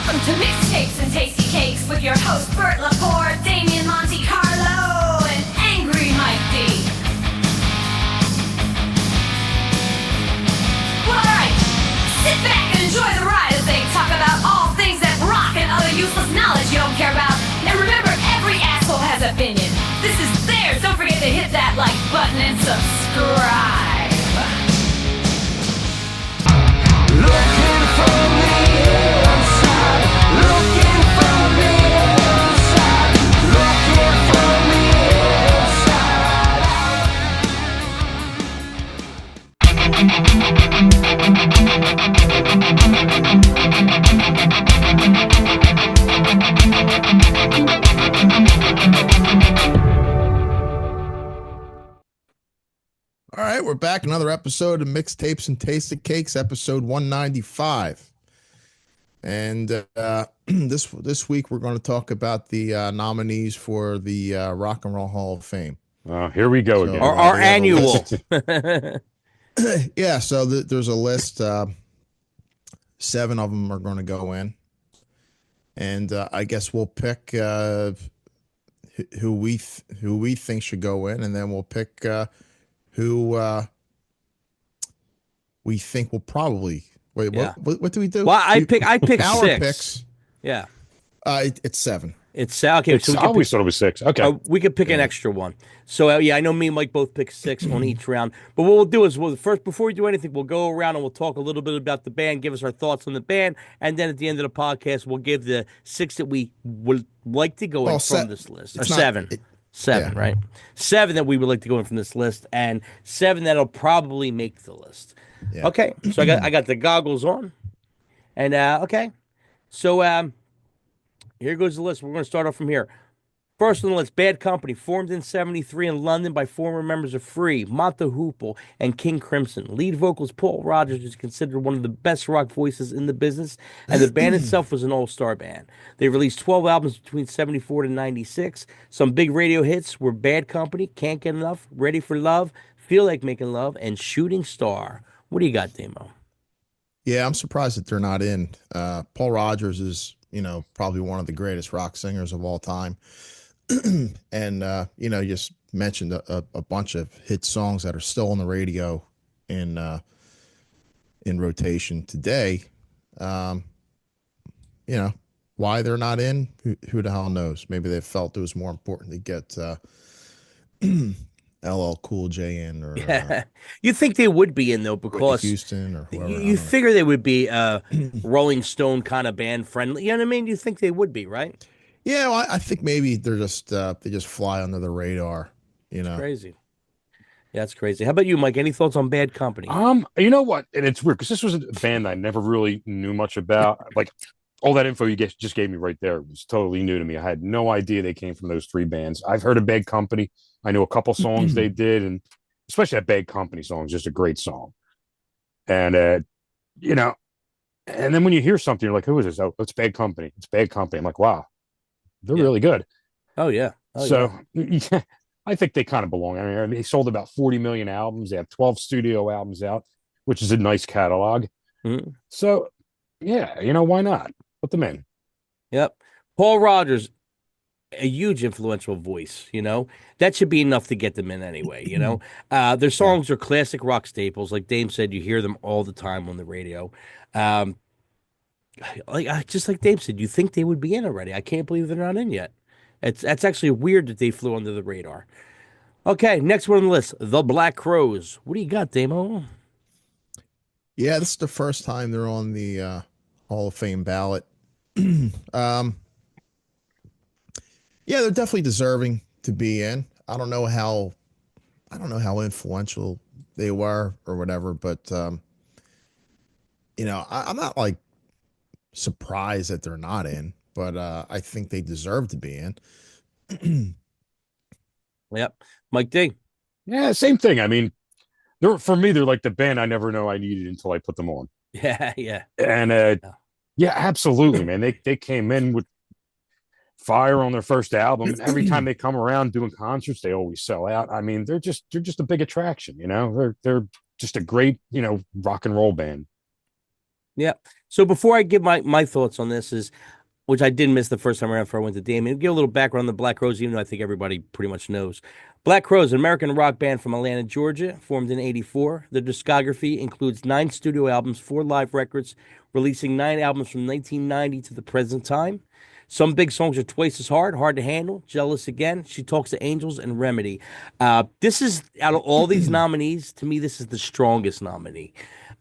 Welcome to Mixtapes and Tasty Cakes with your host Bert Laporte, Damian Monte Carlo, and Angry Mike D. Well, alright, sit back and enjoy the ride as they talk about all things that rock and other useless knowledge you don't care about. And remember, every asshole has an opinion. This is theirs. Don't forget to hit that like button and subscribe. Looking from the inside, looking from the inside, looking from the All right, we're back. Another episode of Mixtapes and Tasted Cakes, episode 195. And this week we're going to talk about the nominees for the Rock and Roll Hall of Fame. Here we go again. Our annual. Yeah, so there's a list. 7 of them are going to go in. And I guess we'll pick who we think should go in, and then we'll pick who we think will probably wait. Yeah. What do we do? Well, I pick our 6. picks. Yeah, it's 7. it's okay. So I always thought it was 6. Okay. we could pick an extra one. So yeah, I know me and Mike both pick 6 on each round. But what we'll do is first, before we do anything, we'll go around and we'll talk a little bit about the band, give us our thoughts on the band, and then at the end of the podcast, we'll give the 6 that we would like to go in from this list, or 7. 7, yeah. right? 7 that we would like to go in from this list, and 7 that'll probably make the list. Yeah. Okay, so I got the goggles on, and okay, so here goes the list. We're going to start off from here. First on the list, Bad Company, formed in '73 in London by former members of Free, Monta Hoople, and King Crimson. Lead vocalist Paul Rogers is considered one of the best rock voices in the business, and the band itself was an all-star band. They released 12 albums between '74 to '96. Some big radio hits were Bad Company, Can't Get Enough, Ready for Love, Feel Like Making Love, and Shooting Star. What do you got, Damo? Yeah, I'm surprised that they're not in. Paul Rogers is, probably one of the greatest rock singers of all time. And you just mentioned a bunch of hit songs that are still on the radio in rotation today. Why they're not in, who the hell knows? Maybe they felt it was more important to get LL Cool J in, or You think they would be in, though, because Houston or whoever. you figure they would be Rolling Stone kind of band friendly. You know what I mean? You think they would be, right? Yeah, well, I think maybe they're just they just fly under the radar. Crazy. Yeah, that's crazy. How about you, Mike? Any thoughts on Bad Company? You know what? And it's weird because this was a band I never really knew much about. Like all that info you just gave me right there was totally new to me. I had no idea they came from those 3 bands. I've heard of Bad Company. I know a couple songs they did, and especially that Bad Company song is just a great song. And and then when you hear something, you're like, "Who is this?" Oh, it's Bad Company. It's Bad Company. I'm like, wow. They're really good. Oh, yeah. Yeah, I think they kind of belong. I mean, they sold about 40 million albums. They have 12 studio albums out, which is a nice catalog. Mm-hmm. So, yeah, why not? Put them in. Yep. Paul Rogers, a huge influential voice, That should be enough to get them in anyway, Their songs are classic rock staples. Like Dame said, you hear them all the time on the radio. Just like Dave said, you think they would be in already. I can't believe they're not in yet. That's actually weird that they flew under the radar. Okay, next one on the list, The Black Crowes. What do you got, Damo? Yeah, this is the first time they're on the Hall of Fame ballot. Yeah, they're definitely deserving to be in. I don't know how influential they were or whatever, but I'm not like surprised that they're not in, but I think they deserve to be in. Yep. Mike D. Yeah, same thing. I mean, for me, they're like the band I never know I needed until I put them on. Yeah. And yeah, absolutely, man. They came in with fire on their first album, and every time they come around doing concerts, they always sell out. I mean, they're just a big attraction, They're just a great, rock and roll band. Yeah. So before I give my thoughts on this is which I did miss the first time around before I went to Damien. Give a little background on the Black Crowes, even though I think everybody pretty much knows. Black Crowes, an American rock band from Atlanta, Georgia, formed in '84. Their discography includes 9 studio albums, 4 live records, releasing 9 albums from 1990 to the present time. Some big songs are Twice as Hard, Hard to Handle, Jealous Again, She Talks to Angels, and Remedy. This is, out of all these nominees, to me, this is the strongest nominee,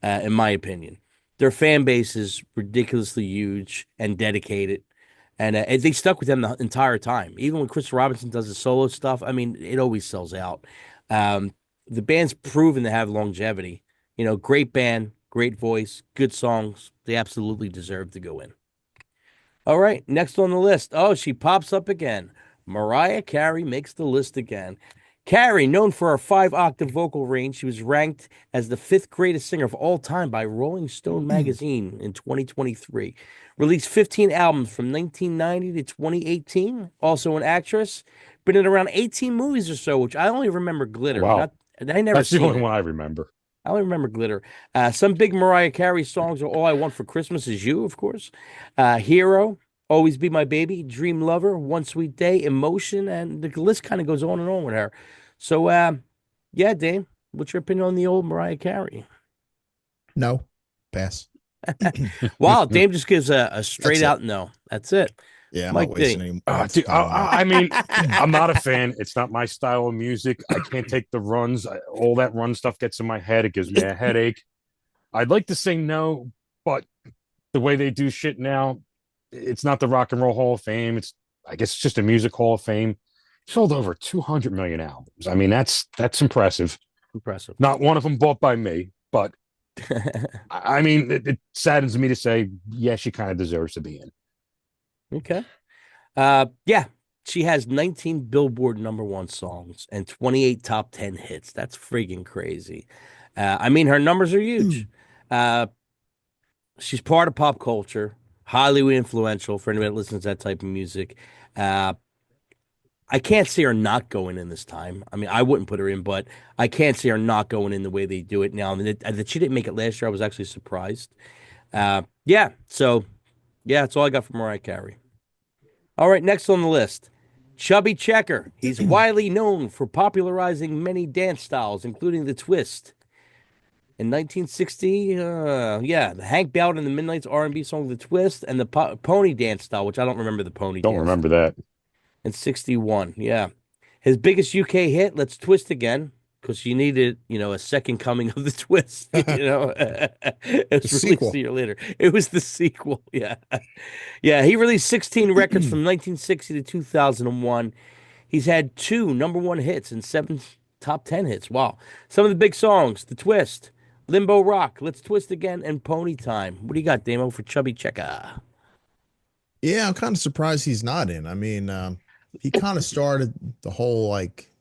in my opinion. Their fan base is ridiculously huge and dedicated. And they stuck with them the entire time. Even when Chris Robinson does the solo stuff, I mean, it always sells out. Um, the band's proven to have longevity. Great band, great voice, good songs. They absolutely deserve to go in. All right, next on the list. Oh, she pops up again. Mariah Carey makes the list again. Carey, known for her 5-octave vocal range, she was ranked as the 5th greatest singer of all time by Rolling Stone magazine in 2023. Released 15 albums from 1990 to 2018. Also an actress. Been in around 18 movies or so, which I only remember Glitter. Wow. I never That's the seen only it. one I remember. I only remember Glitter. Some big Mariah Carey songs are All I Want for Christmas Is You, of course. Hero, Always Be My Baby, Dream Lover, One Sweet Day, Emotion, and the list kind of goes on and on with her. So, yeah, Dane, what's your opinion on the old Mariah Carey? No, pass. Wow, Dame just gives a straight That's it. out no. That's it. Yeah, I'm Mike not D. wasting any Dude, time on that. I mean, I'm not a fan. It's not my style of music. I can't take the runs. All that run stuff gets in my head. It gives me a headache. I'd like to say no, but the way they do shit now, it's not the Rock and Roll Hall of Fame. I guess it's just a music Hall of Fame. Sold over 200 million albums. I mean, that's impressive. Impressive. Not one of them bought by me, but I mean, it saddens me to say, yeah, she kind of deserves to be in. Okay. Yeah, she has 19 Billboard #1 songs and 28 top 10 hits. That's freaking crazy. I mean, her numbers are huge. Uh, she's part of pop culture, highly influential for anybody that listens to that type of music. Uh, I can't see her not going in this time. I mean, I wouldn't put her in, but I can't see her not going in the way they do it now. I mean, that she didn't make it last year, I was actually surprised. Yeah, so yeah, that's all I got from Mariah Carey. All right, next on the list, Chubby Checker. He's widely known for popularizing many dance styles, including the twist. In 1960, yeah, the Hank Ballard and the Midnight's R&B song "The Twist" and the pony dance style, which I don't remember the pony Don't dance. remember that. In '61, yeah, his biggest UK hit, "Let's Twist Again," because you needed, a second coming of the twist. It was released sequel. a year later. It was the sequel. Yeah, yeah. He released 16 records from 1960 to 2001. He's had 2 #1 hits and 7 top 10 hits. Wow. Some of the big songs: "The Twist," "Limbo Rock," "Let's Twist Again," and "Pony Time." What do you got, Damo, for Chubby Checker? Yeah, I'm kind of surprised he's not in. I mean, he kind of started the whole like,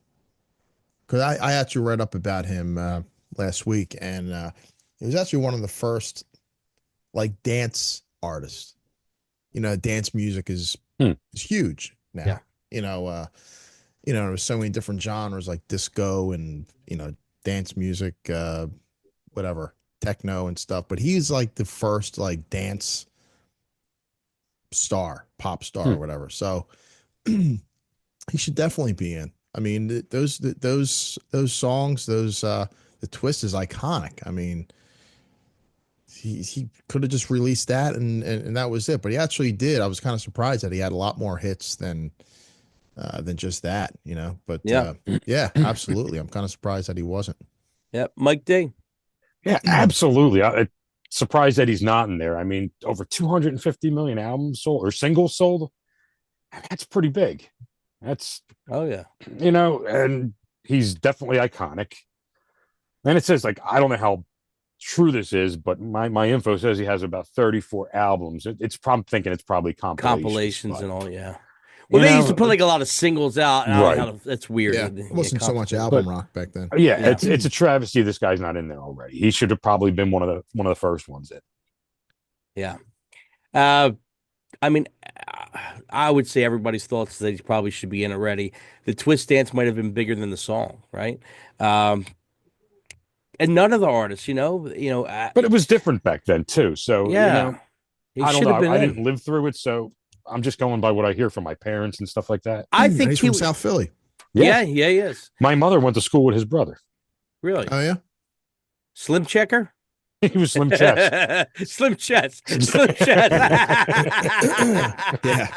because I actually read up about him last week, and he was actually one of the first like dance artists. Dance music is huge Yeah. now. There's so many different genres like disco and dance music, whatever, techno and stuff. But he's like the first like dance star, pop star, or whatever. So he should definitely be in. I mean, those songs, the twist is iconic. I mean, he could have just released that and that was it. But he actually did. I was kind of surprised that he had a lot more hits than just that. But Yeah. yeah, absolutely. I'm kind of surprised that he wasn't. Yep. Mike D. Yeah, absolutely. I'm surprised that he's not in there. I mean, over 250 million albums sold or singles sold. That's pretty big. That's, Oh, yeah. and he's definitely iconic. And it says, like, I don't know how true this is, but my info says he has about 34 albums. It's probably thinking it's probably Compilations but, and all, yeah. Well, they used to put like a lot of singles out. And I don't know Right. that's weird. Yeah, to it get wasn't so much complicated. album But- rock back then. yeah, Yeah. it's a travesty this guy's not in there already. He should have probably been one of the first ones in. Yeah. I mean, I would say everybody's thoughts is that he probably should be in already. The twist dance might have been bigger than the song, right? And none of the artists, But it was different back then too. So, yeah, he I don't should know. have been I in. didn't live through it, so I'm just going by what I hear from my parents and stuff like that. I And think he's from South Philly. Yeah. yeah, he is. My mother went to school with his brother. Really. Oh yeah. Slim Checker? He was Slim Chest. Slim Chest. Slim Chest. Yeah.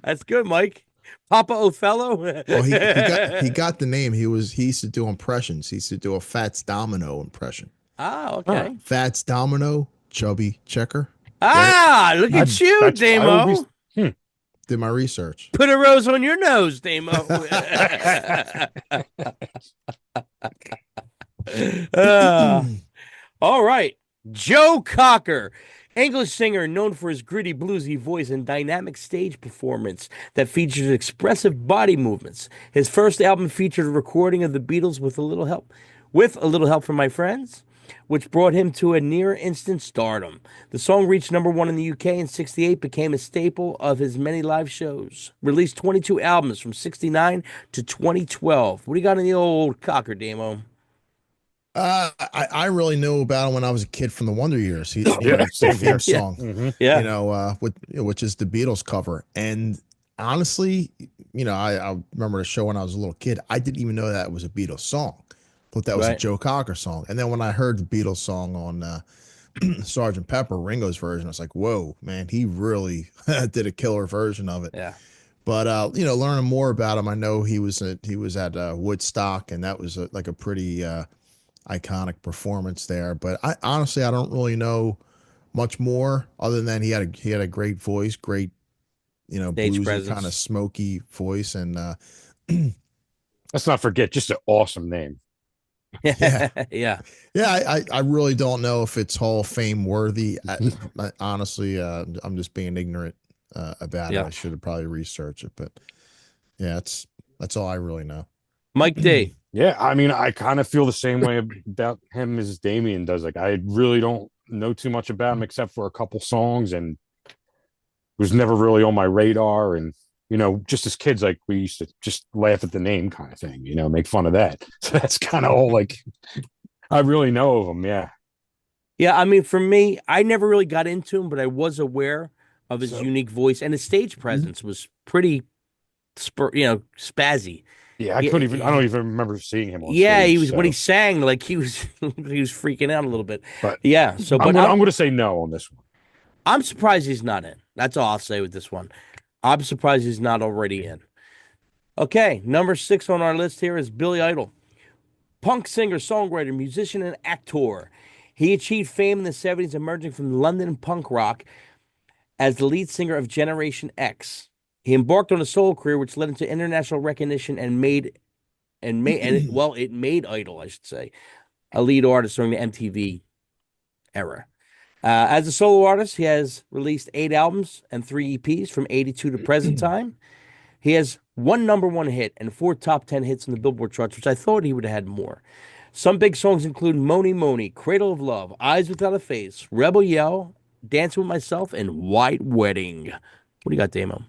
That's good, Mike. Papa Othello. Well, he got the name. He used to do impressions. He used to do a Fats Domino impression. Ah, okay. Fats Domino, chubby checker. Ah, look at you, I would Damo. Did my research. Put a rose on your nose, Damo. All right. Joe Cocker, English singer known for his gritty bluesy voice and dynamic stage performance that features expressive body movements. His first album featured a recording of the Beatles with a little help from my friends, which brought him to a near instant stardom. The song reached #1 in the UK in '68, became a staple of his many live shows. Released 22 albums from '69 to 2012. What do you got in the old Cocker, Damo? I really knew about him when I was a kid from the Wonder Years. He Yeah, the Fair song, Yeah. which is the Beatles cover. And honestly, I remember the show when I was a little kid. I didn't even know that was a Beatles song. Thought that was a Right. Joe Cocker song. And then when I heard the Beatles song on Sergeant Pepper, Ringo's version, I was like, whoa, man, he really did a killer version of it. Yeah. But learning more about him, I know he was at Woodstock, and that was like a pretty iconic performance there. But I honestly, I don't really know much more other than he had a great voice, great Stage bluesy presence. kind of smoky voice, and Let's not forget, just an awesome name. Yeah. Yeah. I really don't know if it's Hall of Fame worthy. Honestly, I'm just being ignorant about Yeah. it. I should have probably researched it, but yeah, that's all I really know. Mike D. Yeah, I mean, I kind of feel the same way about him as Damien does. Like, I really don't know too much about him except for a couple songs, and was never really on my radar. And just as kids, like, we used to just laugh at the name, kind of thing. Make fun of that. So that's kind of all like I really know of him. Yeah. Yeah, I mean, for me, I never really got into him, but I was aware of his unique voice, and his stage presence was pretty, spazzy. Yeah, I Yeah, couldn't even. I don't even remember seeing him on Yeah, stage. he was so. when he sang, like he was freaking out a little bit. But Yeah, so I'm but going to say no on this one. I'm surprised he's not in. That's all I'll say with this one. I'm surprised he's not already in. Okay, number 6 on our list here is Billy Idol. Punk singer, songwriter, musician, and actor. He achieved fame in the 70s, emerging from London punk rock as the lead singer of Generation X. He embarked on a solo career which led him to international recognition and it made Idol, I should say, a lead artist during the MTV era. As a solo artist, he has released 8 albums and 3 EPs from '82 to present time. He has 1 #1 hit and 4 top 10 hits in the Billboard charts, which I thought he would have had more. Some big songs include Moni Moni, Cradle of Love, Eyes Without a Face, Rebel Yell, Dancing with Myself, and White Wedding. What do you got, Damo?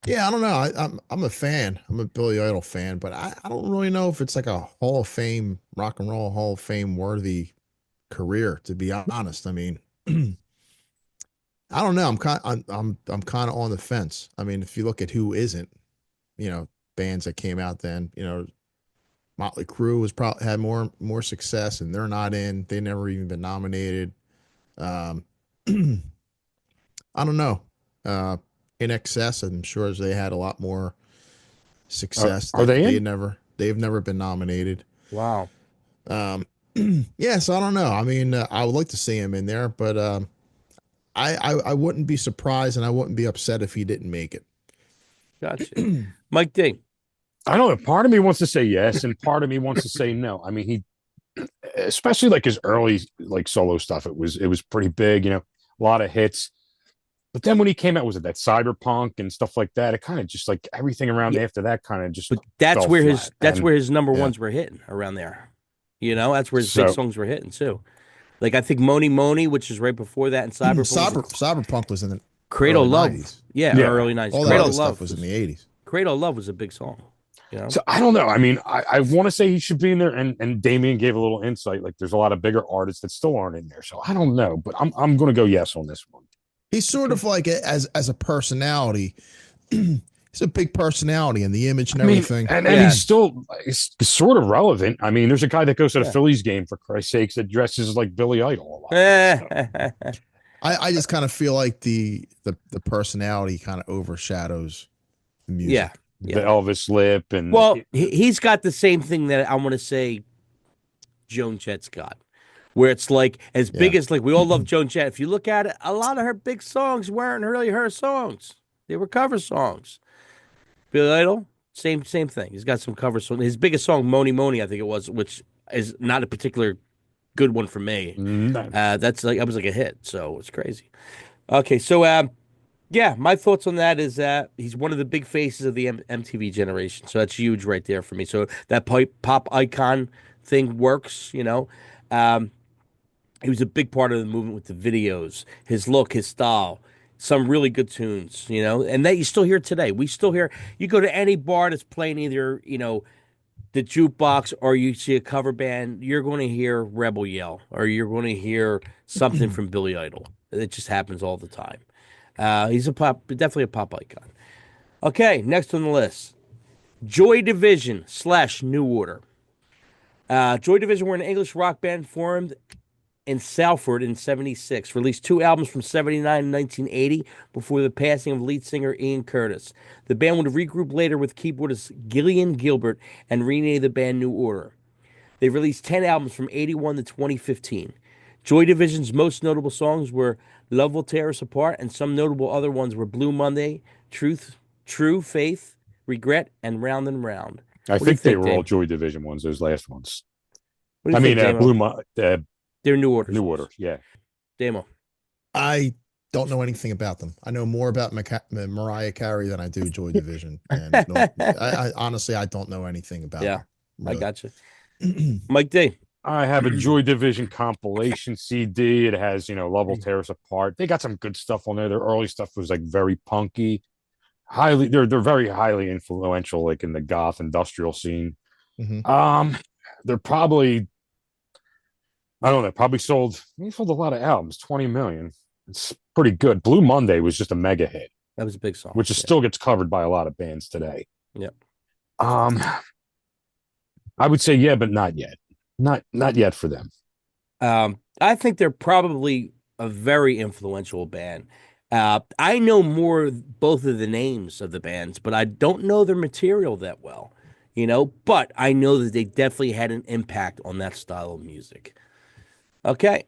Yeah, I don't know. I'm a fan. I'm a Billy Idol fan, but I don't really know if it's like a Hall of Fame, rock and roll Hall of Fame worthy career, to be honest. I mean, I don't know. I'm kind of on the fence. I mean, if you look at who isn't, bands that came out then, Motley Crue was probably had more success, and they're not in. They never even been nominated. I don't know. In excess, I'm sure they had a lot more success. Are they in? They've never been nominated. Wow. Yeah, so I don't know. I mean, I would like to see him in there, but I wouldn't be surprised and I wouldn't be upset if he didn't make it. Gotcha. Mike D. I don't know. Part of me wants to say yes, and part of me wants to say no. I mean, especially like his early like solo stuff, it was pretty big. A lot of hits. But then when he came out, was it that cyberpunk and stuff like that? It kind of just like everything around after that kind of just. But that's fell where flat. where his number Yeah. ones were hitting around there. That's where his big songs were hitting too. Like I think Moni Moni, which is right before that, and Cyberpunk was in the Cradle early Love. 90s. Yeah, Yeah. early 90s. All that Cradle other Love stuff was in the 80s. Cradle Love was a big song. You know. So I don't know. I mean, I want to say he should be in there, and Damien gave a little insight. Like, there's a lot of bigger artists that still aren't in there. So I don't know, but I'm going to go yes on this one. He's sort of like as a personality. He's a big personality and the image and I mean, everything. and he's still sort of relevant. I mean, there's a guy that goes to the Yeah. Phillies game for Christ's sakes that dresses like Billy Idol a lot. Yeah. I just kind of feel like the personality kind of overshadows the music. The Elvis lip and Well, he's got the same thing that I want to say Joan Jett's got, where it's like as big as like we all love Joan Jett. If you look at it, a lot of her big songs weren't really her songs; they were cover songs. Billy Idol, same thing. He's got some cover songs. His biggest song, "Money Money," I think it was, which is not a particular good one for me. That's like I was like a hit, so it's crazy. Okay, so yeah, my thoughts on that is that he's one of the big faces of the MTV generation. So that's huge right there for me. So that pop icon thing works, you know. Um, he was a big part of the movement with the videos, his look, his style, some really good tunes, you know, and that you still hear today. We still hear, you go to any bar that's playing either, you know, the jukebox or you see a cover band, you're going to hear Rebel yell or you're going to hear something from Billy Idol. It just happens all the time. He's definitely a pop icon. Okay, next on the list, Joy Division / New Order. Joy Division were an English rock band formed in Salford in '76. Released 2 albums from '79 and 1980 before the passing of lead singer Ian Curtis. The band would regroup later with keyboardist Gillian Gilbert and rename the band New Order. They released 10 albums from '81 to 2015. Joy Division's most notable songs were Love Will Tear Us Apart, and some notable other ones were Blue Monday, True Faith, Regret, and Round and Round. I What do you think they think, were all Dave? Joy Division ones. Those last ones. What do I you mean, think, Damo? Blue Mo- They're New Order. New songs. Order. Yeah. Damo. I don't know anything about them. I know more about Mariah Carey than I do Joy Division. And no, I honestly, I don't know anything about Yeah, them. I Really. got you. Mike D. I have a Joy Division compilation CD. It has, Love Will Tear Us Apart. They got some good stuff on there. Their early stuff was like very punky. They're very highly influential, like in the goth industrial scene. Mhm. They're probably, I don't know, they sold a lot of albums, 20 million. It's pretty good. Blue Monday was just a mega hit, That was a big song. which is still gets covered by a lot of bands today. Yep. I would say yeah, but not yet. Not yet for them. I think they're probably a very influential band. I know more both of the names of the bands, but I don't know their material that well, you know. But I know that they definitely had an impact on that style of music. Okay,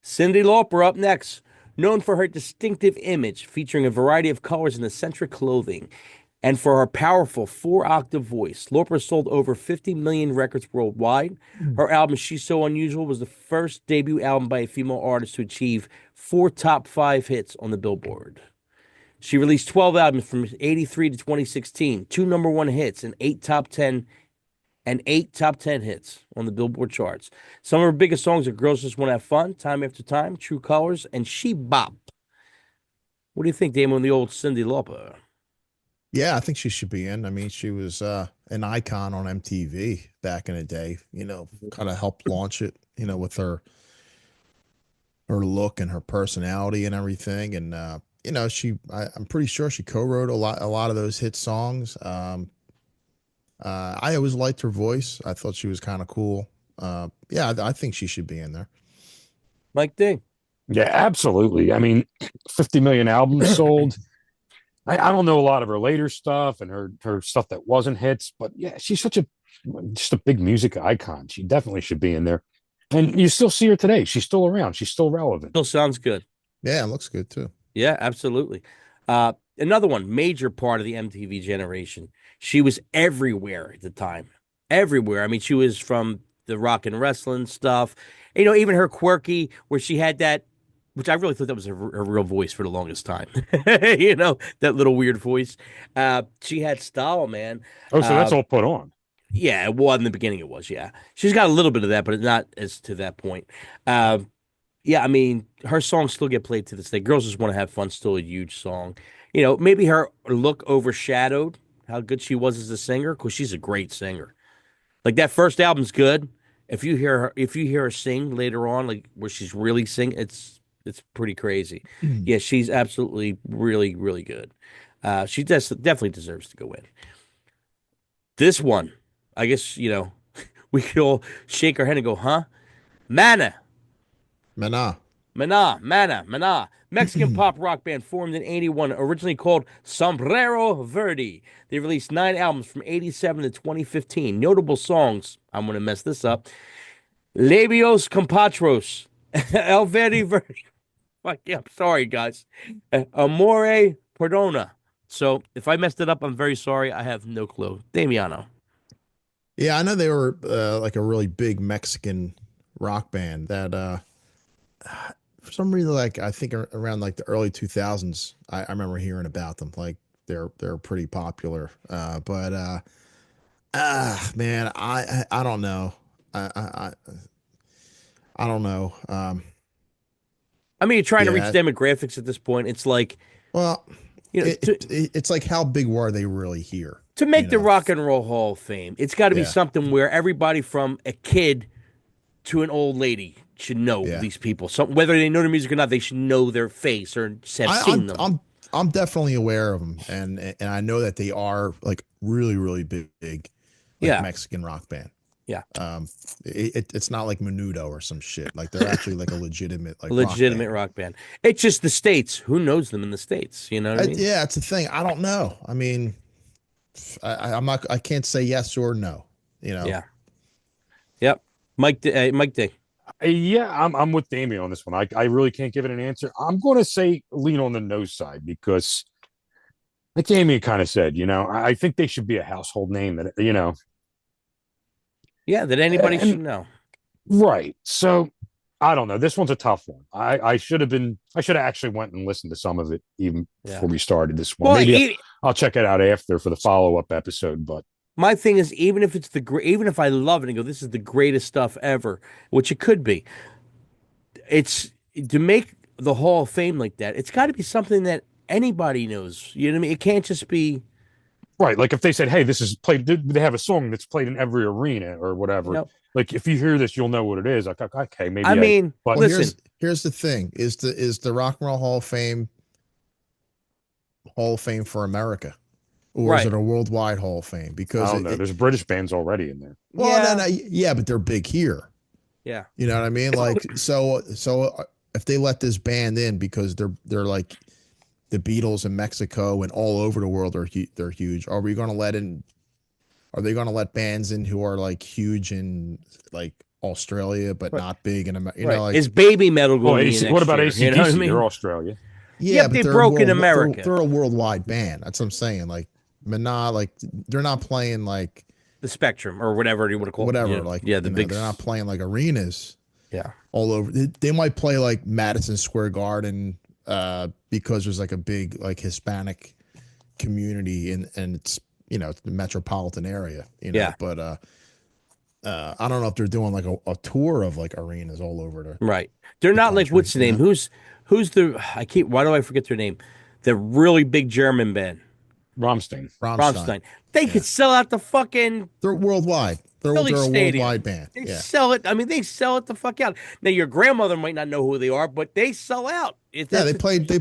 Cyndi Lauper up next. Known for her distinctive image featuring a variety of colors and eccentric clothing, and for her powerful 4-octave voice, Lauper sold over 50 million records worldwide. Her album, She's So Unusual, was the first debut album by a female artist to achieve 4 top 5 hits on the Billboard. She released 12 albums from '83 to 2016, 2 number 1 hits, and 8 top 10 hits on the Billboard charts. Some of her biggest songs are Girls Just Want to Have Fun, Time After Time, True Colors, and She Bop. What do you think, Damon, on the old Cyndi Lauper? Yeah, I think she should be in. I mean, she was an icon on MTV back in the day, kind of helped launch it, with her look and her personality and everything. And I'm pretty sure she co-wrote a lot of those hit songs. I always liked her voice. I thought she was kind of cool. Yeah, I think she should be in there. Mike D. Yeah, absolutely. I mean, 50 million albums sold. I don't know a lot of her later stuff and her stuff that wasn't hits, but yeah, she's just a big music icon. She definitely should be in there. And you still see her today. She's still around. She's still relevant. Still sounds good. Yeah, it looks good too. Yeah, absolutely. Another one, major part of the MTV generation. She was everywhere at the time. Everywhere. I mean, she was from the rock and wrestling stuff. Even her quirky, where she had that, which I really thought that was her real voice for the longest time. That little weird voice. She had style, man. Oh, so that's all put on. Yeah, well, in the beginning it was, yeah. She's got a little bit of that, but not as to that point. Yeah, I mean, her songs still get played to this day. Girls Just Want to Have Fun, still a huge song. Maybe her look overshadowed how good she was as a singer, because she's a great singer. Like that first album's good. If you hear her sing later on, like where she's really singing, it's pretty crazy. Yeah, she's absolutely really, really good. She definitely deserves to go in. This one, I guess, we could all shake our head and go, huh? Mana. Mana. Mana. Mexican pop rock band formed in 81, originally called Sombrero Verde. They released 9 albums from 87 to 2015. Notable songs, I'm going to mess this up. Labios Compatros. El Verde Verde. Fuck yeah, I'm sorry, guys. Amore Perdona. So if I messed it up, I'm very sorry. I have no clue. Damiano. Yeah, I know they were like a really big Mexican rock band that for some reason, like I think around like the early 2000s, I remember hearing about them. Like they're pretty popular. But man, I don't know. I don't know. I mean, you're trying to reach Yeah. demographics at this point. It's like, Well, you know, it's like how big were they really here? to make You the know? Rock and Roll Hall of Fame, it's got to be Yeah. something where everybody from a kid to an old lady should know Yeah. these people. So whether they know their music or not, they should know their face or have seen them. I'm definitely aware of them, and I know that they are like really really big, like Yeah. Mexican rock band. Yeah. It's not like Menudo or some shit. Like they're actually like a legitimate like Legitimate rock band. It's just the States. Who knows them in the States? You know what I mean? Yeah, it's a thing. I don't know. I mean, I'm not. I can't say yes or no. You know. Yeah. Yep. Mike D. Yeah, I'm with Damien on this one. I really can't give it an answer. I'm going to say lean on the no side because, like Damien kind of said, I think they should be a household name that, Yeah, that anybody And- should know. right. So I don't know. This one's a tough one. I should have actually went and listened to some of it even Yeah. before we started this one. Well, Maybe I'll check it out after for the follow-up episode, but my thing is, even if I love it and go, this is the greatest stuff ever, which it could be, it's to make the Hall of Fame like that. It's got to be something that anybody knows. You know what I mean? It can't just be. right. Like if they said, hey, this is played, they have a song that's played in every arena or whatever. Nope. Like if you hear this, you'll know what it is. Like, okay, maybe I mean, but Well, listen. here's the thing: is the Rock and Roll Hall of Fame for America, or is Right. it a worldwide Hall of Fame? I Because don't know. There's British bands already in there. well, no, yeah, but they're big here. Yeah. You know what I mean? Like so if they let this band in because they're like the Beatles in Mexico and all over the world they're huge. Are we going to let in? Are they going to let bands in who are like huge in like Australia but not big in America? You Right. know, like Is baby metal Well, going to be what next about year? ACDC? You know what I mean? They're Australia. yeah, but they they're broke in America. They're a worldwide band. That's what I'm saying. Like Mana, like they're not playing like The Spectrum or whatever you want to call whatever. it. Like yeah, the big. they're not playing like arenas Yeah. all over. They might play like Madison Square Garden because there's like a big like Hispanic community and it's it's the metropolitan area. Yeah. But I don't know if they're doing like a tour of like arenas all over the. Right. They're not like country, what's the name? Who's the why do I forget their name? The really big German band. Rammstein. Rammstein. They could sell out the fucking They're worldwide. They're Philly a Stadium. worldwide band. They Yeah. sell it. I mean, they sell it the fuck out. Now your grandmother might not know who they are, but they sell out. Yeah, they played the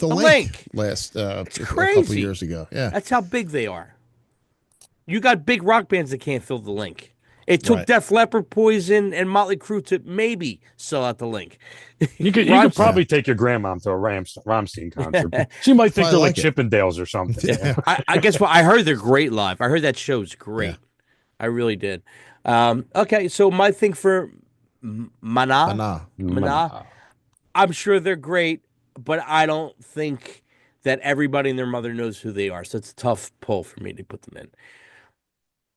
Link Link. last a couple crazy. years ago. Yeah. That's how big they are. You got big rock bands that can't fill the Link. It took Right. Def Leppard, Poison, and Motley Crue to maybe sell out the Link. You could probably take your grandma to a Rammstein concert. She might think Probably they're like like it. Chippendales or something. Yeah. I guess what I heard they're great live. I heard that show's great. Yeah. I really did. Okay, so my thing for Mana, Mana. I'm sure they're great, but I don't think that everybody and their mother knows who they are. So it's a tough pull for me to put them in.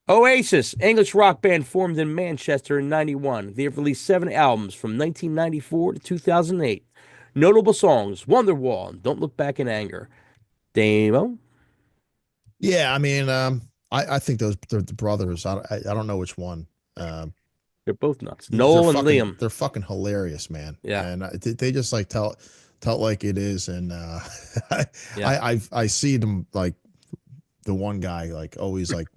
Oasis, English rock band formed in Manchester in 91. They have released 7 albums from 1994 to 2008. Notable songs, Wonderwall and Don't Look Back in Anger. Damo? Yeah, I mean, I think they're the brothers. I don't know which one. They're both nuts. Noel and Liam. They're fucking hilarious, man. Yeah. And they just like tell it like it is, and Yeah. I see them like the one guy like always like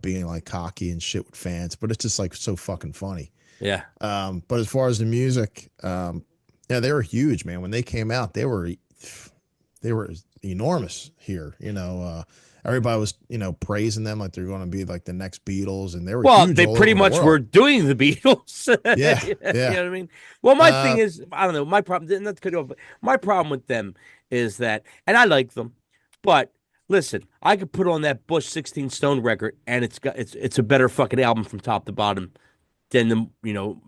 being like cocky and shit with fans, but it's just like so fucking funny. Yeah. But as far as the music, yeah, they were huge, man. When they came out, they were enormous here. Everybody was praising them like they're going to be like the next Beatles, and they were Well, huge they all pretty over the much were world. doing the Beatles. Yeah, You yeah. know what I mean? Well, my thing Uh, is, I don't know. My problem, not to cut you off, but my problem with them is that, and I like them, but listen, I could put on that Bush 16 Stone record, and it's a better fucking album from top to bottom than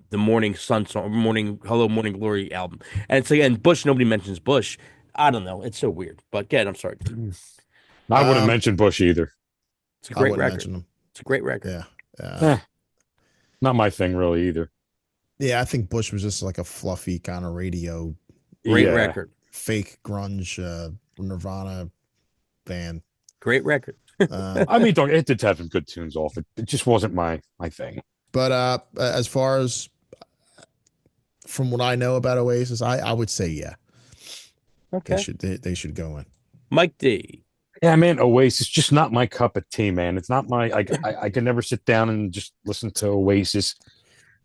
the Morning Sun song, Morning Hello Morning Glory album. And it's like, and Bush, nobody mentions Bush. I don't know. It's so weird. But again, I'm sorry. I wouldn't um, mention Bush either. It's a I great wouldn't record. mention them. It's a great record. Yeah, Eh, not my thing really either. yeah. I think Bush was just like a fluffy kind of radio Great Yeah. record. fake grunge Nirvana band. Great record. I mean, it did have some good tunes off it. It just wasn't my thing. But as far as from what I know about Oasis, I would say yeah, Okay. they should go in. Mike D. Yeah, man, Oasis just not my cup of tea, man. It's not my. I can never sit down and just listen to Oasis.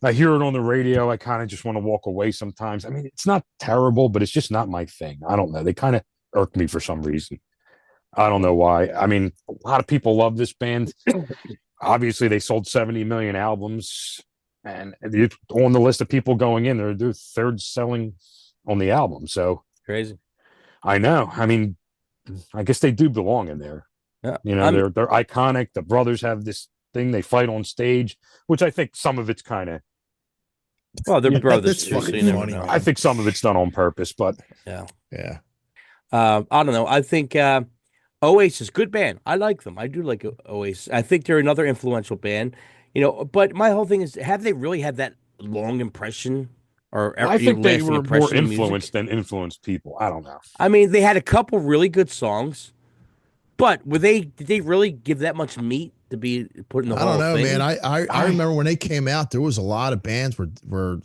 I hear it on the radio. I kind of just want to walk away sometimes. I mean, it's not terrible, but it's just not my thing. I don't know. They kind of irk me for some reason. I don't know why. I mean, a lot of people love this band. Obviously, they sold 70 million albums, and on the list of people going in, they're third selling on the album. So Crazy. I know. I mean, I guess they do belong in there. Yeah. They're iconic. The brothers have this thing they fight on stage, which I think some of it's kind of. Well, they're Yeah, brothers that's too, so fucking you never funny, know. man. I think some of it's done on purpose, but Yeah. Yeah. I don't know. I think Oasis, good band. I like them. I do like Oasis. I think they're another influential band. But my whole thing is, have they really had that long impression or I think they lasting were impression more in music? influenced than influenced people. I don't know. I mean, they had a couple really good songs, but did they really give that much meat to be put in the I Hall don't of know, Fame? man. I remember when they came out, there was a lot of bands where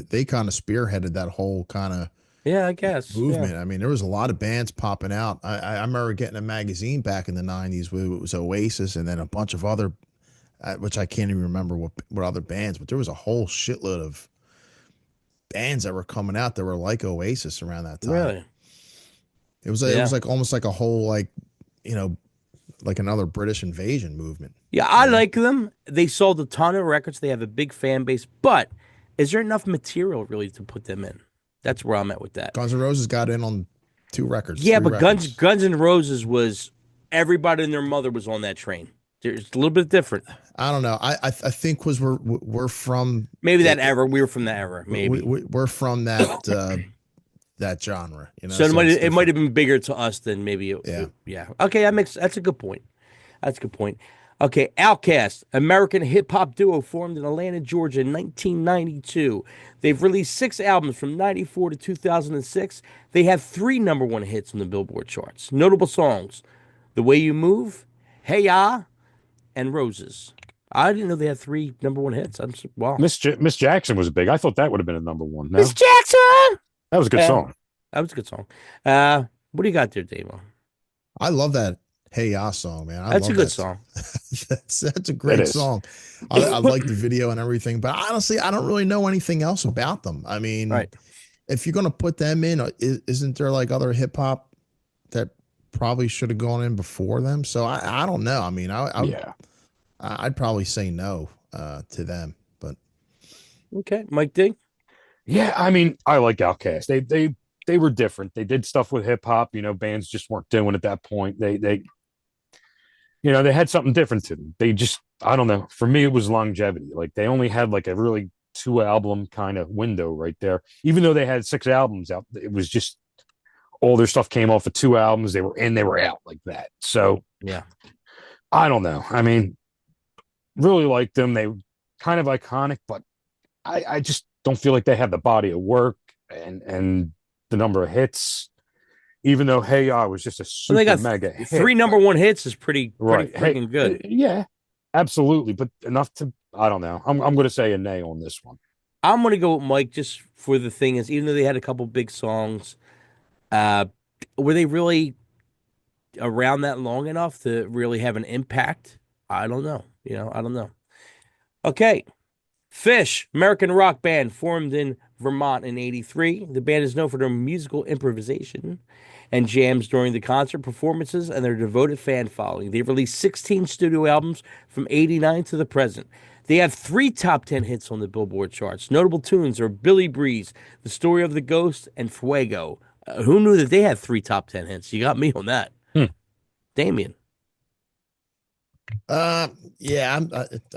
they kind of spearheaded that whole kind of Yeah, I guess. movement. Yeah. I mean, there was a lot of bands popping out. I remember getting a magazine back in the '90s where it was Oasis and then a bunch of other, which I can't even remember what other bands, but there was a whole shitload of bands that were coming out that were like Oasis around that time. Really? It was like almost like a whole like another British invasion movement. Yeah, I like them. They sold a ton of records. They have a big fan base, but is there enough material really to put them in? That's where I'm at with that. Guns N' Roses got in on 2 records. Yeah, 3 but records. Guns N' Roses was everybody and their mother was on that train. It's a little bit different. I don't know. I think because we're from Maybe that era. We were from that era. Maybe. we're from that that genre. So it's it might different. have been bigger to us than maybe. Yeah. Okay, that's a good point. That's a good point. Okay, Outkast, American hip hop duo formed in Atlanta, Georgia in 1992. They've released 6 albums from 94 to 2006. They have 3 number 1 hits on the Billboard charts. Notable songs: The Way You Move, Hey Ya, and Roses. I didn't know they had 3 number 1 hits. Wow. Miss Jackson was big. I thought that would have been a number 1. No, Miss Jackson. that was a good song. That was a good song. What do you got there, Davo? I love that Hey Ya song, man. That's love a good that song. that's a It great is. song. I like the video and everything, but honestly, I don't really know anything else about them. I mean, Right. if you're gonna put them in, isn't there like other hip hop that probably should have gone in before them? So I don't know. I mean, Yeah. I'd probably say no to them, but Okay, Mike D. Yeah, I mean, I like Outkast. They were different. They did stuff with hip hop. Bands just weren't doing at that point. They had something different to them. They just, I don't know. For me, it was longevity. Like they only had like a really 2-album kind of window right there. Even though they had 6 albums out, it was just all their stuff came off of 2 albums. They were in, they were out like that. So Yeah. I don't know. I mean, really liked them. They were kind of iconic, but I just don't feel like they have the body of work and the number of hits. Even though Hey Ya was just a super Well, they got mega hit. 3 number 1 hits is pretty Right. freaking good. Yeah, absolutely. But enough to, I don't know. I'm going to say a nay on this one. I'm gonna go with Mike just for the thing is, even though they had a couple big songs, were they really around that long enough to really have an impact? I don't know. I don't know. Okay. Fish, American rock band formed in Vermont in 83. The band is known for their musical improvisation and jams during the concert performances and their devoted fan following. They've released 16 studio albums from 89 to the present. They have 3 top 10 hits on the Billboard charts. Notable tunes are Billy Breeze, The Story of the Ghost, and Fuego. Who knew that they had 3 top 10 hits? You got me on that. Hmm. Damien. Yeah,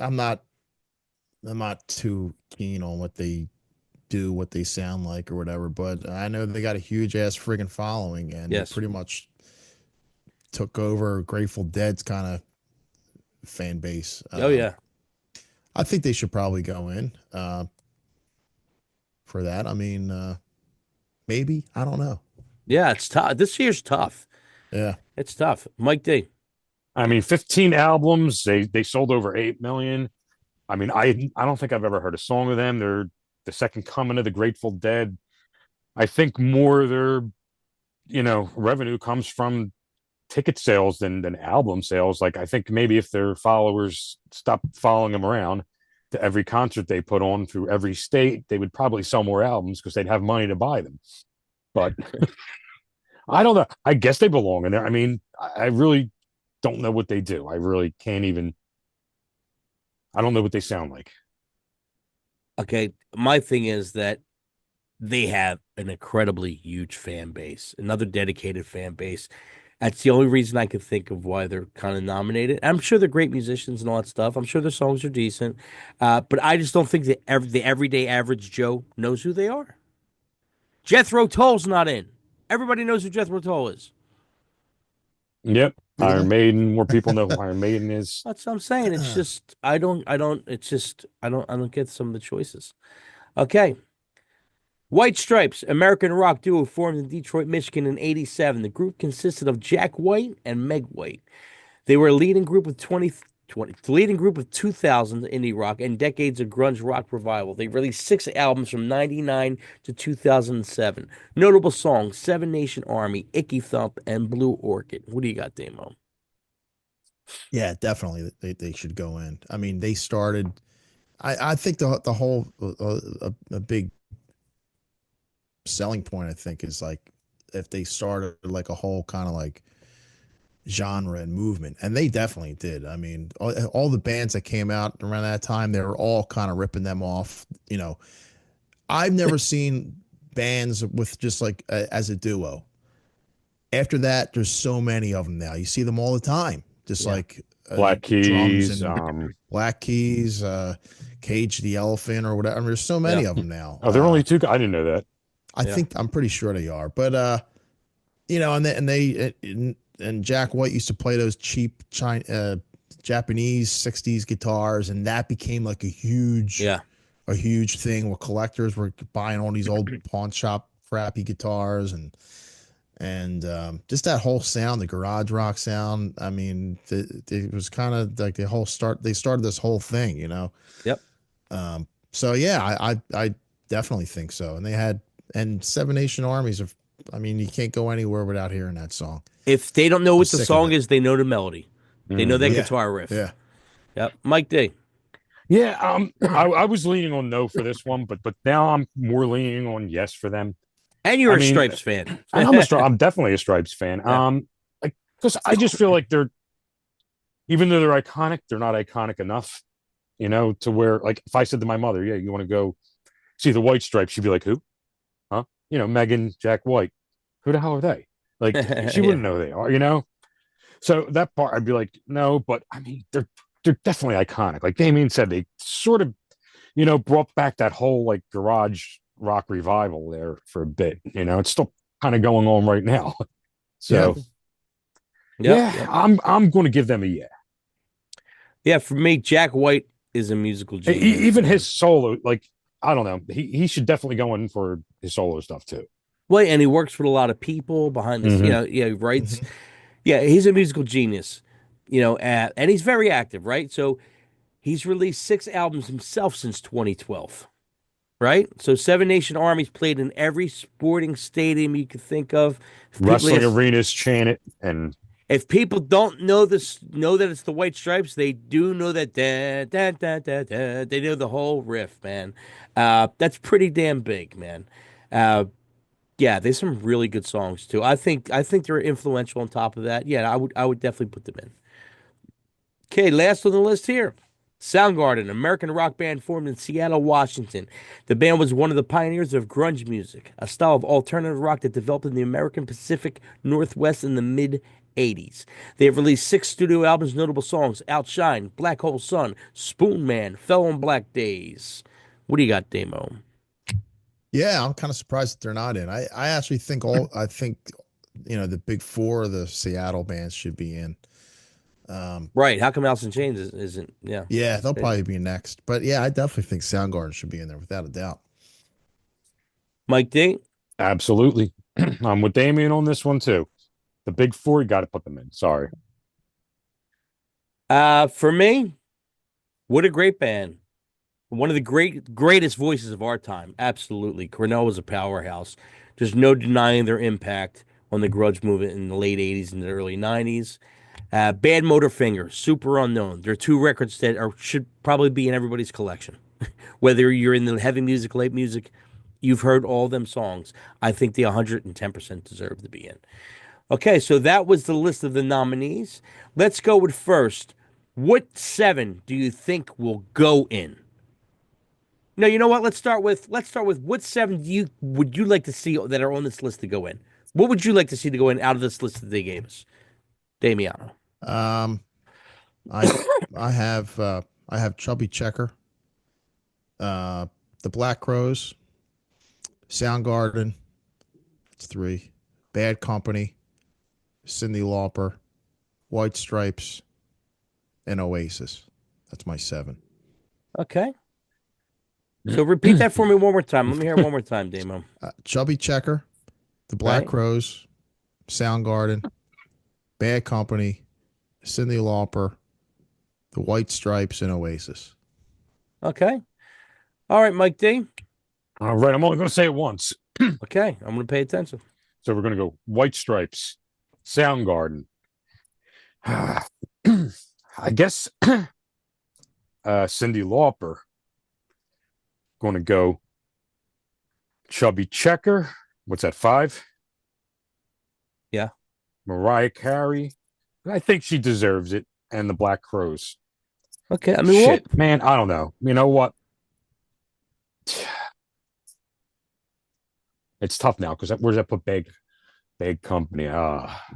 I'm not too keen on what they do, what they sound like, or whatever. But I know they got a huge ass friggin' following, and Yes. they pretty much took over Grateful Dead's kind of fan base. Oh, yeah. I think they should probably go in for that. I mean, maybe, I don't know. Yeah, it's tough. This year's tough. Yeah, It's tough. Mike D. I mean, 15 albums. They sold over 8 million. I mean, I don't think I've ever heard a song of them. They're the second coming of the Grateful Dead. I think more of their, revenue comes from ticket sales than album sales. Like, I think maybe if their followers stopped following them around to every concert they put on through every state, they would probably sell more albums because they'd have money to buy them. But I don't know. I guess they belong in there. I mean, I really don't know what they do. I really can't even. I don't know what they sound like. Okay, my thing is that they have an incredibly huge fan base, another dedicated fan base. That's the only reason I could think of why they're kind of nominated. I'm sure they're great musicians and all that stuff. I'm sure their songs are decent, but I just don't think that the everyday average Joe knows who they are. Jethro Tull's not in. Everybody knows who Jethro Tull is. Yep. Do Iron they? Maiden. More people know who Iron Maiden is. That's what I'm saying. It's just I don't get some of the choices. Okay. White Stripes, American rock duo formed in Detroit, Michigan in 87. The group consisted of Jack White and Meg White. They were a leading group of 2020, the leading group of 2000 indie rock and decades of grunge rock revival. They released 6 albums from 99 to 2007. Notable songs, Seven Nation Army, Icky Thump, and Blue Orchid. What do you got, Damo? yeah, definitely. They should go in. I mean, they started. I think the whole a big selling point, I think, is like if they started like a whole kind of like genre and movement, and they definitely did. I mean, all the bands that came out around that time, they were all kind of ripping them off. I've never seen bands with just like as a duo. After that, there's so many of them now. You see them all the time, just Yeah. like Black drums Keys. and Black Keys, Cage the Elephant, or whatever. I mean, there's so many Yeah. of them now. Oh, they're only two. I didn't know that. Yeah. I'm pretty sure they are, but and Jack White used to play those cheap Japanese '60s guitars, and that became like Yeah. a huge thing where collectors were buying all these old pawn shop crappy guitars and just that whole sound, the garage rock sound. I mean, it was kind of like they started this whole thing, Yep. So yeah, I definitely think so. And Seven Nation Armies of, I mean, you can't go anywhere without hearing that song. If they don't know what the sick of song it. is, they know the melody. They know that Yeah. guitar riff. Yeah. Yep. Mike D. Yeah. I was leaning on no for this one, but now I'm more leaning on yes for them. And you're I a mean, Stripes fan. I'm definitely a Stripes fan. Yeah. Because I just feel like even though they're iconic, they're not iconic enough, to where, like, if I said to my mother, yeah, you want to go see the White Stripes, she'd be like, who? Huh? Megan, Jack White. Who the hell are they? Like, she wouldn't know they are, So that part, I'd be like, no, but I mean, they're definitely iconic. Like Damien said, they sort of, brought back that whole like garage rock revival there for a bit. It's still kind of going on right now. So Yep. I'm going to give them a yeah. Yeah, for me, Jack White is a musical genius. Even his solo, like, I don't know, he should definitely go in for his solo stuff too. Well, and he works with a lot of people behind this. Mhm. He writes. Yeah, he's a musical genius. And he's very active, right? So he's released 6 albums himself since 2012, right? So Seven Nation Army's played in every sporting stadium you could think of. Wrestling arenas chant it, and If people don't know this, know that it's the White Stripes, they do know that da, da, da, da, da. They know the whole riff, man. That's pretty damn big, man. Uh, yeah, there's some really good songs too. I think they're influential on top of that. Yeah, I would definitely put them in. Okay, last on the list here. Soundgarden, American rock band formed in Seattle, Washington. The band was one of the pioneers of grunge music, a style of alternative rock that developed in the American Pacific Northwest in the mid 80s. They have released 6 studio albums, notable songs: Outshine, Black Hole Sun, Spoon Man, Fell on Black Days. What do you got, Damo? Yeah, I'm kind of surprised that they're not in. I actually think I think the big four of the Seattle bands should be in. Right, how come Alice in Chains isn't? Yeah. Yeah, they'll They- probably be next. But yeah, I definitely think Soundgarden should be in there without a doubt. Mike D? Absolutely. I'm with Damien on this one too. The big four, you got to put them in. Sorry. For me, what a great band. One of the greatest voices of our time. Absolutely. Cornell was a powerhouse. There's no denying their impact on the grudge movement in the late 80s and the early 90s. Bad Motorfinger, Super Unknown. They're two records that should probably be in everybody's collection. Whether you're in the heavy music, late music, you've heard all them songs. I think they 110% deserve to be in. Okay, so that was the list of the nominees. Let's go with first. What 7 do you think will go in? No, you know what? Let's start with what 7 would you like to see that are on this list to go in? What would you like to see to go in out of this list that they gave us? Damiano. Um, I I have Chubby Checker, uh, the Black Crows, Soundgarden. It's 3. Bad Company, Cyndi Lauper, White Stripes, and Oasis. That's my 7. Okay. So repeat that for me one more time. Let me hear it one more time, Damo. Chubby Checker, the Black Right? Crows, Soundgarden, Bad Company, Cyndi Lauper, the White Stripes, and Oasis. Okay. All right, Mike D. All right. I'm only going to say it once. Okay, I'm going to pay attention. So we're going to go White Stripes, Soundgarden. I guess Cyndi Lauper. Going to go Chubby Checker. What's that, 5? Yeah. Mariah Carey. I think she deserves it. And the Black Crows. Okay. I mean, we're all, Shit, man, I don't know. You know what? It's tough now because where's that put Big Company?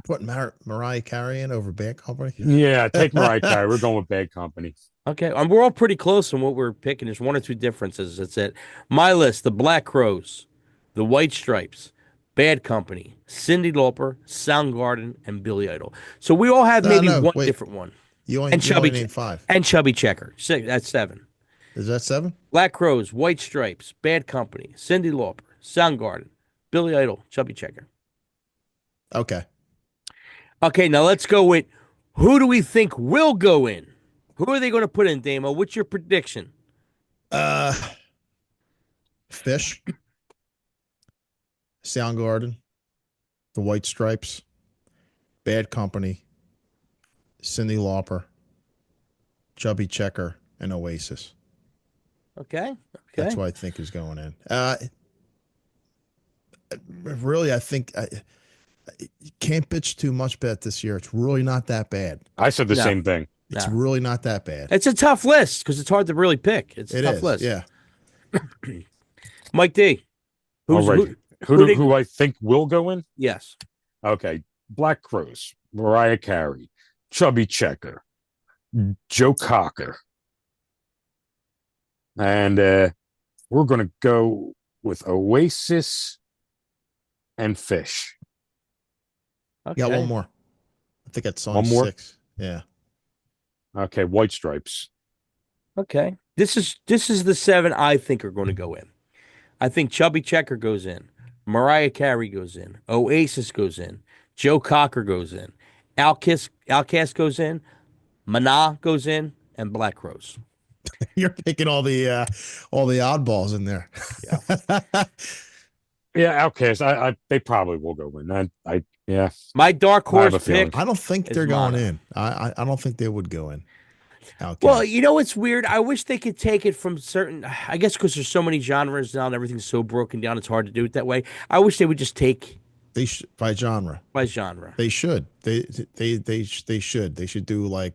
Put Mariah Carey in over Bad Company. Yeah, take Mariah Carey. We're going with Bad Company. okay. We're all pretty close on what we're picking. There's 1 or 2 differences. That's it. My list: the Black Crows, the White Stripes, Bad Company, Cyndi Lauper, Soundgarden, and Billy Idol. So we all have maybe No, one wait. different one. You only, And you only Chubby named 5. And Chubby Checker. That's 7. Is that 7? Black Crows, White Stripes, Bad Company, Cyndi Lauper, Soundgarden, Billy Idol, Chubby Checker. Okay. Okay, now let's go with who do we think will go in? Who are they going to put in, Damo? What's your prediction? Uh, Fish, Soundgarden, the White Stripes, Bad Company, Cyndi Lauper, Chubby Checker, and Oasis. Okay. Okay. That's what I think is going in. Really, I think you can't bitch too much bet this year. It's really not that bad. I said the No. same thing. It's No. really not that bad. It's a tough list because it's hard to really pick. It's a It tough is. list. Yeah. Mike D. All Who's right. who they- Who I think will go in? Yes. Okay. Black Crows, Mariah Carey, Chubby Checker, Joe Cocker. And we're going to go with Oasis and Fish. Okay. Got one more. I think that's song One more? 6. Yeah. Okay. White Stripes. Okay. This is the 7 I think are going to go in. I think Chubby Checker goes in. Mariah Carey goes in. Oasis goes in. Joe Cocker goes in. Outcast goes in. Mana goes in. And Black Crows. You're picking all the oddballs in there. Yeah. Yeah, Outcast. They probably will go in. Yeah, My dark I have horse a feeling. pick I don't think is they're going Mono. in. I don't think they would go in. Well, Outcast. you know what's weird? I wish they could take it from certain. I guess because there's so many genres now and everything's so broken down, it's hard to do it that way. I wish they would just take By genre. by genre. They should. They should. They should do like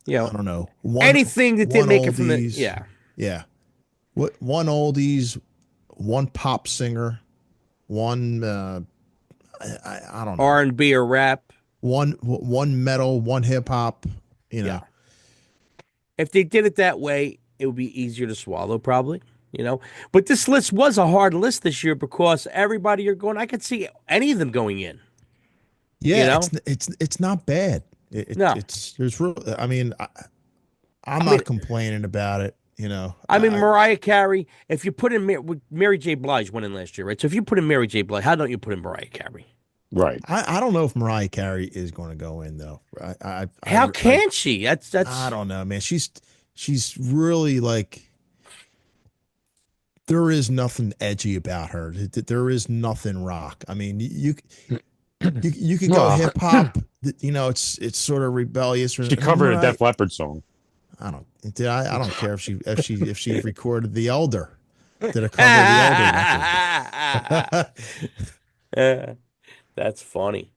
You I know, don't know anything that didn't one make it from the oldies. yeah. Yeah. What one oldies, one pop singer, one I don't know. R&B or rap. One metal, one hip hop, you Yeah. know. If they did it that way, it would be easier to swallow, probably. But this list was a hard list this year because everybody you're going. I could see any of them going in. You Yeah, know, it's not bad. no. It's there's real I mean, I'm I mean, not complaining about it, you know. Mariah Carey. If you put in Mary J. Blige went in last year, right? So if you put in Mary J. Blige, how don't you put in Mariah Carey? Right. I don't know if Mariah Carey is going to go in though. How can she? That's I don't know, man. She's really like there is nothing edgy about her. There is nothing rock. I mean, you could go Well, hip hop. You know, it's sort of rebellious. she covered a Def Leppard song. I don't care if she recorded The Elder. Did a cover of The Elder record. That's funny.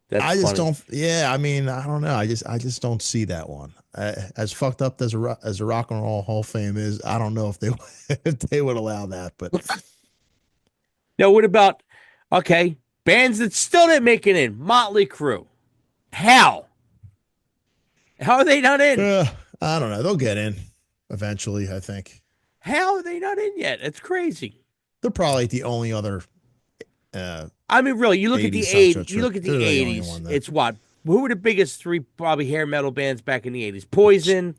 That's I just funny. don't. Yeah, I mean, I don't know. I just don't see that one. As fucked up as a Rock and Roll Hall of Fame is, I don't know if they if they would allow that. But Now, what about bands that still didn't make it in? Motley Crue. How? How are they not in? I don't know. They'll get in eventually. I think How are they not in yet? It's crazy. they're probably the only other. I mean, really, you look at the 80s '80s. You look at the they're the only '80s. one that- It's what? Who were the biggest three probably hair metal bands back in the '80s? Poison,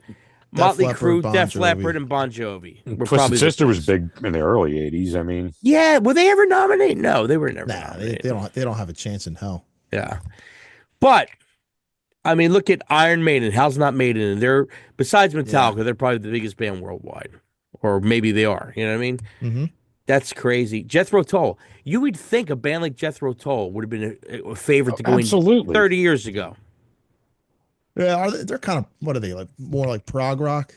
Motley Leppard, Crue, Bon Def Jovi. Leppard, and Bon Jovi. Were Twisted probably the Sister was biggest. big in the early '80s. I mean, Yeah, were they ever nominated? No, they were never Nah, nominated. they don't have a chance in hell. Yeah, but I mean, look at Iron Maiden. How's not made it in? They're besides Metallica, they're probably the biggest band worldwide, or maybe they are. You know what I mean? Mm-hmm. That's crazy. Jethro Tull. You would think a band like Jethro Tull would have been a favorite to go in absolutely. 30 years ago. Yeah, they're kind of what are they like? More like prog rock.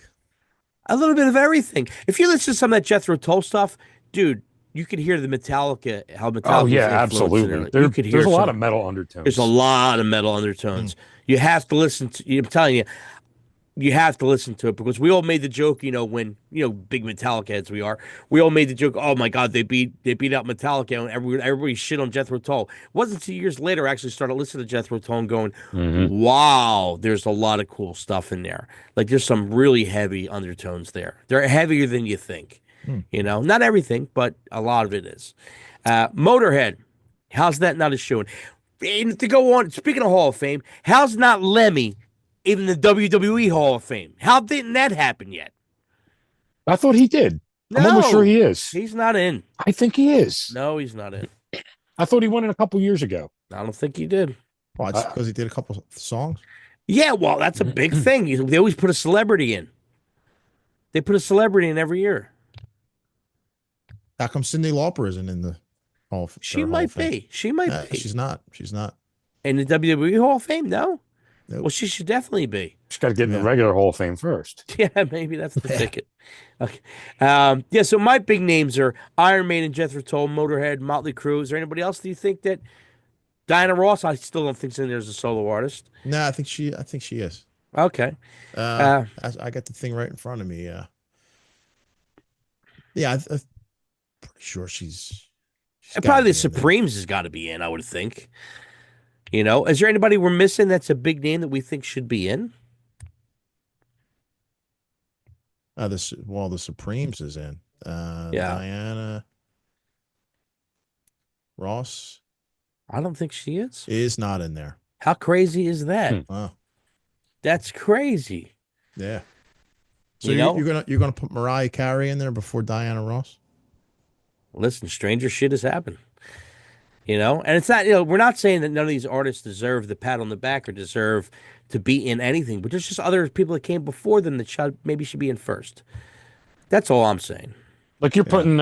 A little bit of everything. If you listen to some of that Jethro Tull stuff, dude, you could hear the Metallica, how Metallica. Oh yeah, absolutely. You could hear there's a lot some- of metal undertones. There's a lot of metal undertones. You have to listen to. I'm telling you, you have to listen to it because we all made the joke. When big Metallica heads we are, we all made the joke. Oh my God, they beat out Metallica, and everybody shit on Jethro Tull. It wasn't 2 years later I actually started listening to Jethro Tull and going, wow, there's a lot of cool stuff in there. Like there's some really heavy undertones there. They're heavier than you think. Not everything, but a lot of it is. Motorhead, how's that not a shoe? And to go on, speaking of Hall of Fame, how's not Lemmy in the WWE Hall of Fame? How didn't that happen yet? I thought he did. I'm almost sure he is. He's not in. I think he is. No, he's not in. I thought he won it a couple years ago. I don't think he did. Well, it's because he did a couple songs. Yeah, well, that's a big thing. They always put a celebrity in. They put a celebrity in every year. How come Cyndi Lauper isn't in the Hall of She Hall might of Fame? be. She might be. She's not. She's not. In the WWE Hall of Fame, no? Nope. Well, she should definitely be. Just got to get in Yeah. the regular Hall of Fame first. Yeah, maybe that's the ticket. Okay. So my big names are Iron Maiden, Jethro Tull, Motorhead, Motley Crue. Is there anybody else do you think that Diana Ross? I still don't think she's in there as a solo artist. No, I think she is. Okay. I got the thing right in front of me. Yeah, I'm pretty sure she's And gotta probably be the in there. Supremes has got to be in, I would think. Is there anybody we're missing that's a big name that we think should be in? The Supremes is in. Yeah. Diana Ross I don't think she is. is not in there. How crazy is that? Wow. That's crazy. Yeah. So You know? you're gonna put Mariah Carey in there before Diana Ross? Listen, stranger shit has happened. And it's not, we're not saying that none of these artists deserve the pat on the back or deserve to be in anything, but there's just other people that came before them that maybe should be in first. That's all I'm saying. Like you're Yeah. putting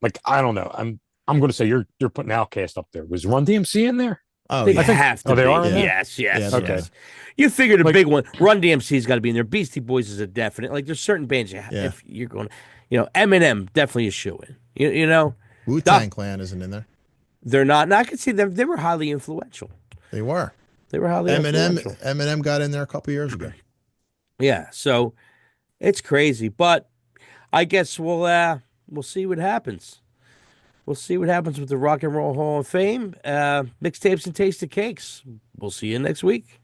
like I don't know. I'm going to say you're putting Outcast up there. Was Run DMC in there? Oh They yeah. have to they be. are in there? Yes, yes, Yeah, yes. they're Okay. You figure the Like- big one, Run DMC's got to be in there. Beastie Boys is a definite. Like there's certain bands Yeah. if you're going, Eminem definitely a shoe in. You know, Wu-Tang Clan isn't in there. they're not. Now I can see them. They were highly influential. They were. They were highly influential. Eminem got in there a couple years ago. Yeah, so it's crazy, but I guess we'll see what happens. We'll see what happens with the Rock and Roll Hall of Fame, mixtapes and taste of cakes. We'll see you next week.